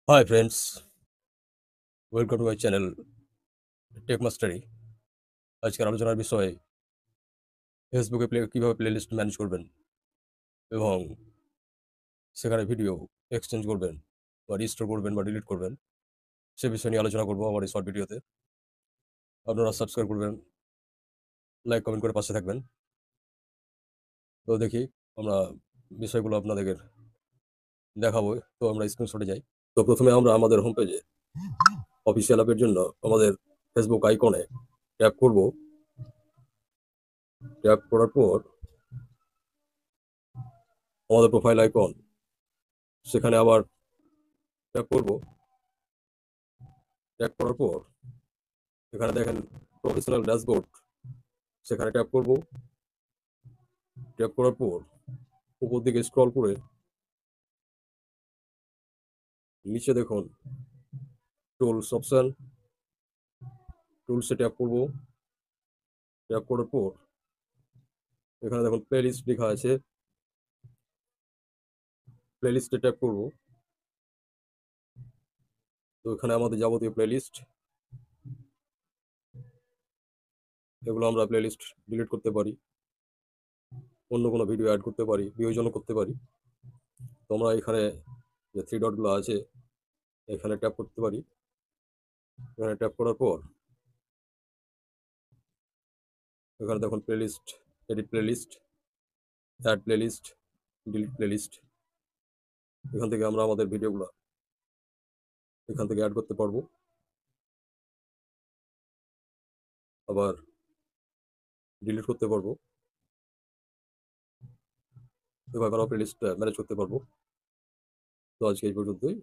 Hi friends, welcome to my channel Tech Mastery. আজকের আলোচনার বিষয় ফেসবুকে কিভাবে প্লেলিস্ট ম্যানেজ করবেন এবং সেখানে ভিডিও এক্সচেঞ্জ করবেন বা রিস্টোর করবেন বা ডিলিট করবেন সে বিষয় নিয়ে আলোচনা করবো আমার এই শর্ট ভিডিওতে। আপনারা সাবস্ক্রাইব করবেন, লাইক কমেন্ট করে পাশে থাকবেন। তো দেখি আমরা বিষয়গুলো আপনাদের দেখাবো। তো আমরা স্ক্রিনশটে যাই। তো প্রথমে আমরা আমাদের হোম পেজে অফিসিয়াল অ্যাপের জন্য আমাদের ফেসবুক আইকনে ট্যাপ করব। ট্যাপ করার পর আমাদের প্রোফাইল আইকন, সেখানে আবার ট্যাপ করব। ট্যাপ করার পর এখানে দেখেন প্রফেশনাল ড্যাশবোর্ড, সেখানে ট্যাপ করব। ট্যাপ করার পর উপর দিকে স্ক্রল করে নিচে দেখুন টুলস অপশন, টুলসে ট্যাপ করব। ট্যাপ করার পর এখানে দেখুন প্লেলিস্ট লেখা আছে, প্লেলিস্টে ট্যাপ করব। তো এখানে আমাদের যাবতীয় প্লেলিস্ট, এগুলো আমরা প্লেলিস্ট ডিলিট করতে পারি, অন্য কোনো ভিডিও অ্যাড করতে পারি, বিয়োজনও করতে পারি। তো আমরা এখানে যে থ্রি ডটগুলো আছে এখানে ট্যাপ করতে পারি। এখানে ট্যাপ করার পর এখানে দেখুন playlist, edit playlist, add playlist, delete playlist. এখান থেকে আমরা আমাদের ভিডিওগুলো এখান থেকে অ্যাড করতে পারবো, আবার ডিলিট করতে পারবো। এভাবে আমরা প্লেলিস্ট ম্যানেজ করতে পারবো। তো আজকে এই পর্যন্তই।